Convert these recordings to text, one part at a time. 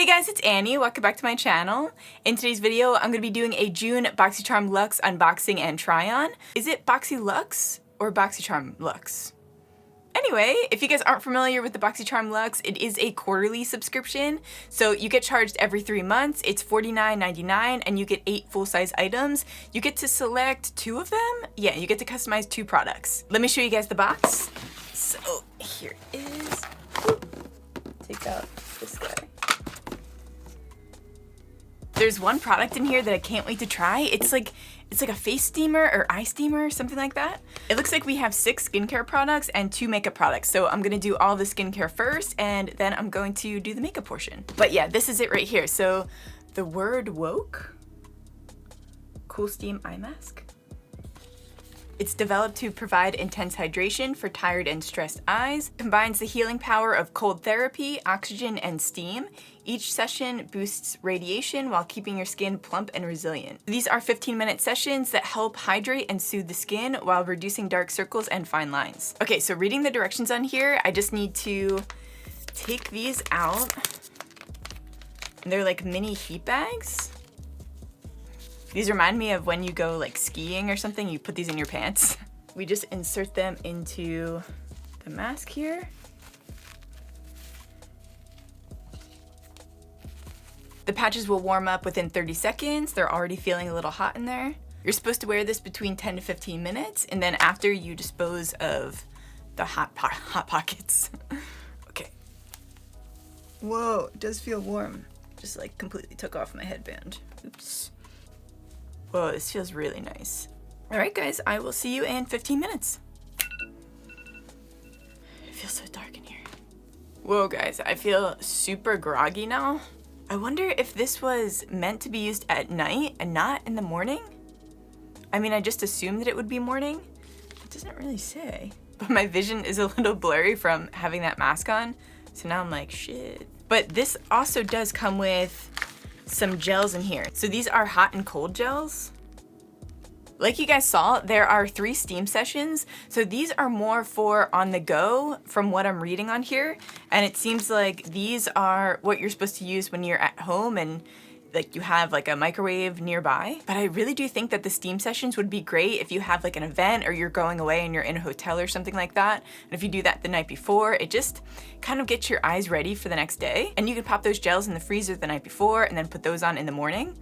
Hey guys, it's Annie. Welcome back to my channel. In today's video, I'm going to be doing a June BoxyCharm Luxe unboxing and try-on. Is it BoxyLuxe or BoxyCharm Luxe? Anyway, if you guys aren't familiar with the BoxyCharm Luxe, it is a quarterly subscription. So you get charged every 3 months. It's $49.99 and you get 8 full-size items. You get to select 2 of them. Yeah, you get to customize 2 products. Let me show you guys the box. So here it is. Take out this guy. There's one product in here that I can't wait to try. It's like a face steamer or eye steamer or something like that. It looks like we have 6 skincare products and 2 makeup products. So I'm gonna do all the skincare first and then I'm going to do the makeup portion. But yeah, this is it right here. So the word woke, cool steam eye mask. It's developed to provide intense hydration for tired and stressed eyes. Combines the healing power of cold therapy, oxygen, and steam. Each session boosts radiation while keeping your skin plump and resilient. These are 15-minute sessions that help hydrate and soothe the skin while reducing dark circles and fine lines. Okay, so reading the directions on here, I just need to take these out. And they're like mini heat bags. These remind me of when you go like skiing or something, you put these in your pants. We just insert them into the mask here. The patches will warm up within 30 seconds. They're already feeling a little hot in there. You're supposed to wear this between 10 to 15 minutes, and then after you dispose of the hot pockets. Okay. Whoa, it does feel warm. Just like completely took off my headband. Oops. Whoa, this feels really nice. All right, guys, I will see you in 15 minutes. It feels so dark in here. Whoa, guys, I feel super groggy now. I wonder if this was meant to be used at night and not in the morning? I mean, I just assumed that it would be morning. It doesn't really say. But my vision is a little blurry from having that mask on, so now I'm like, shit. But this also does come with some gels in here. So these are hot and cold gels. Like you guys saw, there are 3 steam sessions. So these are more for on the go from what I'm reading on here. And it seems like these are what you're supposed to use when you're at home and like you have like a microwave nearby. But I really do think that the steam sessions would be great if you have like an event or you're going away and you're in a hotel or something like that. And if you do that the night before, it just kind of gets your eyes ready for the next day. And you can pop those gels in the freezer the night before and then put those on in the morning.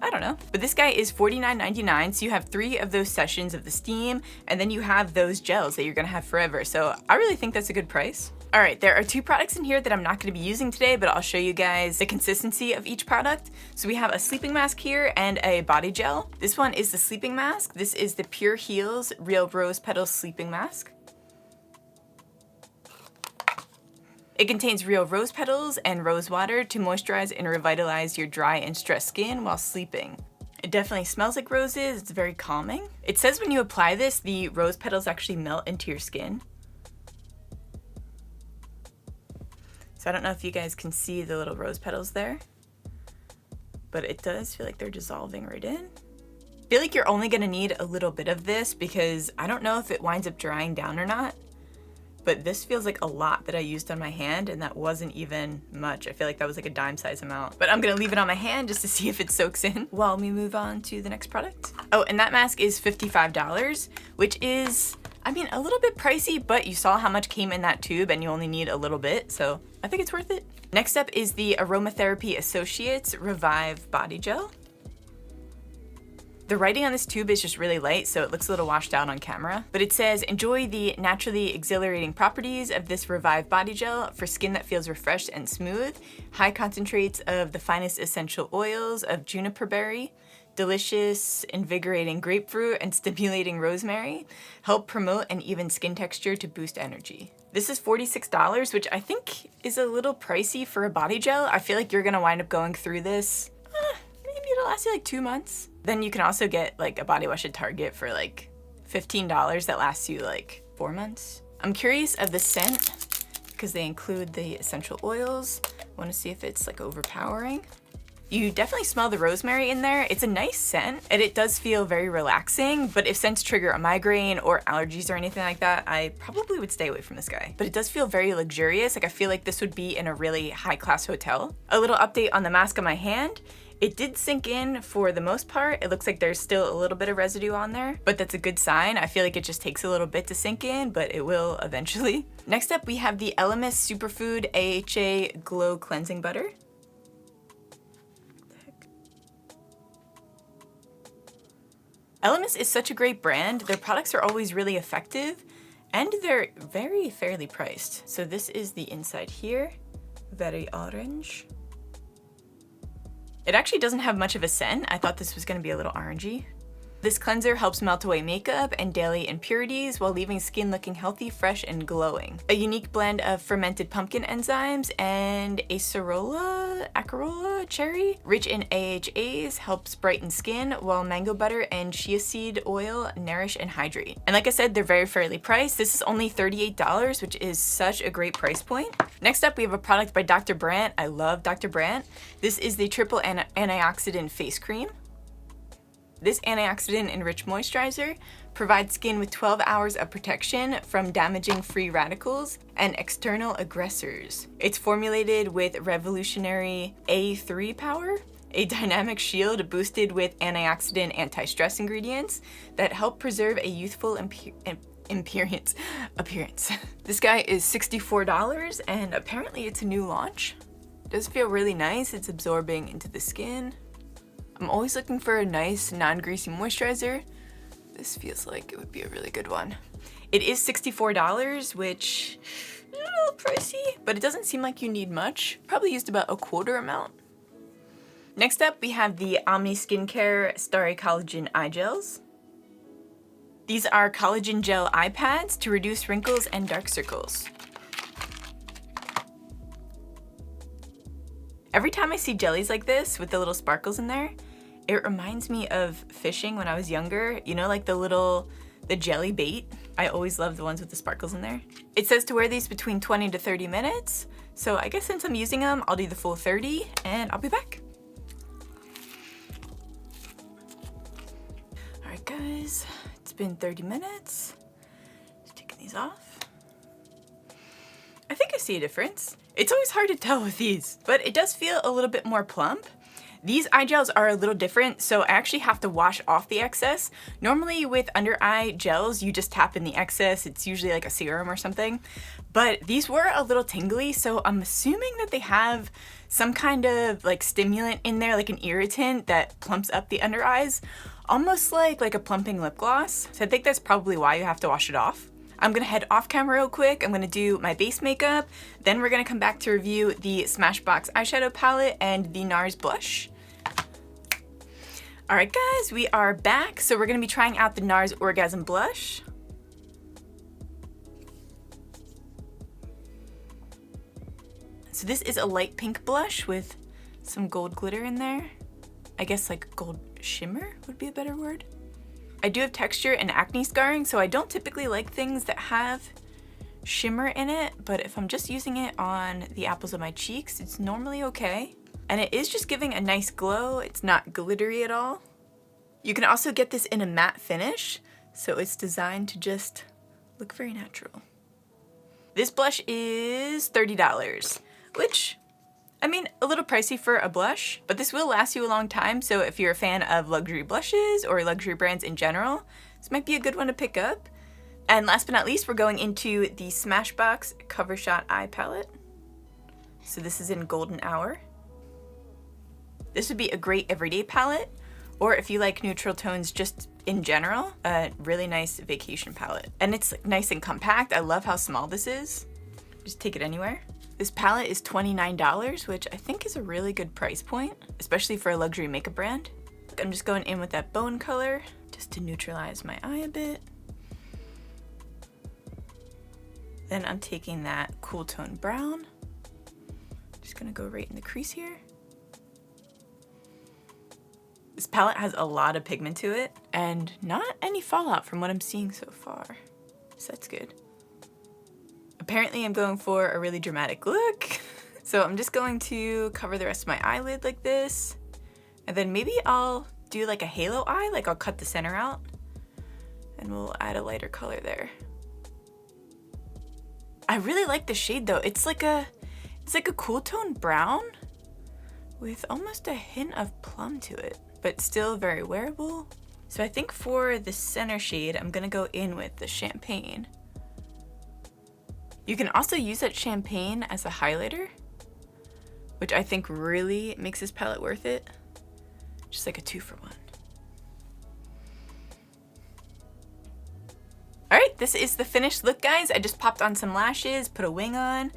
I don't know. But this guy is $49.99, so you have 3 of those sessions of the steam, and then you have those gels that you're gonna have forever. So I really think that's a good price. All right, there are 2 products in here that I'm not gonna be using today, but I'll show you guys the consistency of each product. So we have a sleeping mask here and a body gel. This one is the sleeping mask. This is the PureHeals Real Rose Petal Sleeping Mask. It contains real rose petals and rose water to moisturize and revitalize your dry and stressed skin while sleeping. It definitely smells like roses. It's very calming. It says when you apply this, the rose petals actually melt into your skin. So I don't know if you guys can see the little rose petals there, but it does feel like they're dissolving right in. I feel like you're only gonna need a little bit of this because I don't know if it winds up drying down or not. But this feels like a lot that I used on my hand, and that wasn't even much. I feel like that was like a dime size amount. But I'm gonna leave it on my hand just to see if it soaks in while we move on to the next product. Oh, and that mask is $55, which is, I mean, a little bit pricey, but you saw how much came in that tube and you only need a little bit, so I think it's worth it. Next up is the Aromatherapy Associates Revive Body Gel. The writing on this tube is just really light, so it looks a little washed out on camera. But it says, enjoy the naturally exhilarating properties of this Revive Body Gel for skin that feels refreshed and smooth. High concentrates of the finest essential oils of juniper berry, delicious, invigorating grapefruit, and stimulating rosemary. Help promote an even skin texture to boost energy. This is $46, which I think is a little pricey for a body gel. I feel like you're gonna wind up going through this. Maybe it'll last you like 2 months. Then you can also get like a body wash at Target for like $15 that lasts you like 4 months. I'm curious of the scent because they include the essential oils. I want to see if it's like overpowering. You definitely smell the rosemary in there. It's a nice scent and it does feel very relaxing, but if scents trigger a migraine or allergies or anything like that, I probably would stay away from this guy. But it does feel very luxurious. Like I feel like this would be in a really high-class hotel. A little update on the mask on my hand. It did sink in for the most part. It looks like there's still a little bit of residue on there, but that's a good sign. I feel like it just takes a little bit to sink in, but it will eventually. Next up, we have the Elemis Superfood AHA Glow Cleansing Butter. Elemis is such a great brand. Their products are always really effective and they're very fairly priced. So this is the inside here, very orange. It actually doesn't have much of a scent. I thought this was gonna be a little orangey. This cleanser helps melt away makeup and daily impurities while leaving skin looking healthy, fresh, and glowing. A unique blend of fermented pumpkin enzymes and acerola cherry, rich in AHAs, helps brighten skin, while mango butter and chia seed oil nourish and hydrate. And like I said, they're very fairly priced. This is only $38, which is such a great price point. Next up, we have a product by Dr. Brandt. I love Dr. Brandt. This is the Triple Antioxidant Face Cream. This antioxidant-enriched moisturizer provides skin with 12 hours of protection from damaging free radicals and external aggressors. It's formulated with revolutionary A3 power, a dynamic shield boosted with antioxidant anti-stress ingredients that help preserve a youthful appearance. This guy is $64 and apparently it's a new launch. It does feel really nice. It's absorbing into the skin. I'm always looking for a nice non-greasy moisturizer. This feels like it would be a really good one. It is $64, which is a little pricey, but it doesn't seem like you need much. Probably used about a quarter amount. Next up, we have the Omni Skincare Starry Collagen Eye Gels. These are collagen gel eye pads to reduce wrinkles and dark circles. Every time I see jellies like this with the little sparkles in there, it reminds me of fishing when I was younger. You know, like the jelly bait. I always loved the ones with the sparkles in there. It says to wear these between 20 to 30 minutes. So I guess since I'm using them, I'll do the full 30 and I'll be back. All right, guys, it's been 30 minutes. Just taking these off. I think I see a difference. It's always hard to tell with these, but it does feel a little bit more plump. These eye gels are a little different, so I actually have to wash off the excess. Normally with under eye gels, you just tap in the excess. It's usually like a serum or something, but these were a little tingly, so I'm assuming that they have some kind of like stimulant in there, like an irritant that plumps up the under eyes, almost like a plumping lip gloss. So I think that's probably why you have to wash it off. I'm gonna head off camera real quick. I'm gonna do my base makeup. Then we're gonna come back to review the SmashBox eyeshadow palette and the Nars blush. All right, guys, we are back. So we're gonna be trying out the Nars Orgasm blush. So this is a light pink blush with some gold glitter in there. I guess like gold shimmer would be a better word. I do have texture and acne scarring, so I don't typically like things that have shimmer in it, but if I'm just using it on the apples of my cheeks, it's normally okay. And it is just giving a nice glow. It's not glittery at all. You can also get this in a matte finish, so it's designed to just look very natural. This blush is $30, which, I mean, a little pricey for a blush, but this will last you a long time. So if you're a fan of luxury blushes or luxury brands in general, this might be a good one to pick up. And last but not least, we're going into the SmashBox Cover Shot Eye Palette. So this is in Golden Hour. This would be a great everyday palette, or if you like neutral tones just in general, a really nice vacation palette. And it's nice and compact. I love how small this is. Just take it anywhere. This palette is $29, which I think is a really good price point, especially for a luxury makeup brand. I'm just going in with that bone color just to neutralize my eye a bit. Then I'm taking that cool tone brown. Just gonna go right in the crease here. This palette has a lot of pigment to it and not any fallout from what I'm seeing so far. So that's good. Apparently I'm going for a really dramatic look. So I'm just going to cover the rest of my eyelid like this. And then maybe I'll do like a halo eye, like I'll cut the center out. And we'll add a lighter color there. I really like the shade though. It's like a cool tone brown with almost a hint of plum to it, but still very wearable. So I think for the center shade, I'm gonna go in with the champagne. You can also use that champagne as a highlighter, which I think really makes this palette worth it. Just like a 2-for-1. All right, this is the finished look, guys. I just popped on some lashes, put a wing on.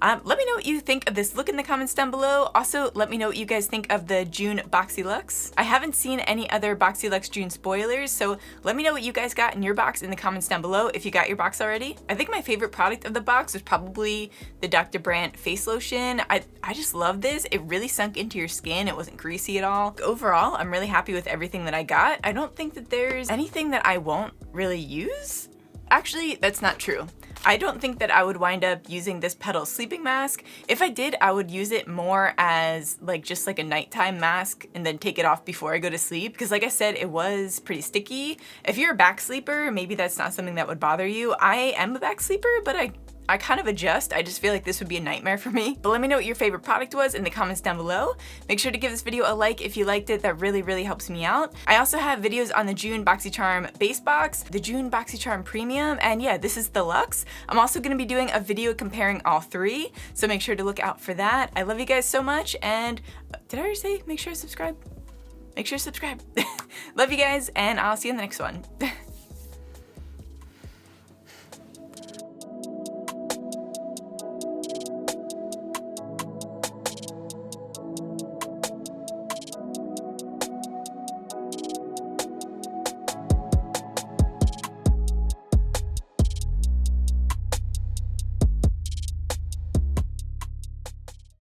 Let me know what you think of this look in the comments down below. Also, let me know what you guys think of the June BoxyLuxe. I haven't seen any other BoxyLuxe June spoilers, so let me know what you guys got in your box in the comments down below if you got your box already. I think my favorite product of the box was probably the Dr. Brandt face lotion. I just love this. It really sunk into your skin. It wasn't greasy at all. Overall, I'm really happy with everything that I got. I don't think that there's anything that I won't really use. Actually, that's not true. I don't think that I would wind up using this Petal sleeping mask. If I did, I would use it more as just like a nighttime mask and then take it off before I go to sleep. Because like I said, it was pretty sticky. If you're a back sleeper, maybe that's not something that would bother you. I am a back sleeper, but I kind of adjust. I just feel like this would be a nightmare for me. But let me know what your favorite product was in the comments down below. Make sure to give this video a like if you liked it. That really, really helps me out. I also have videos on the June BoxyCharm base box, the June BoxyCharm Premium, and yeah, this is the Luxe. I'm also gonna be doing a video comparing all three, so make sure to look out for that. I love you guys so much, and did I already say make sure to subscribe? Make sure to subscribe. Love you guys, and I'll see you in the next one.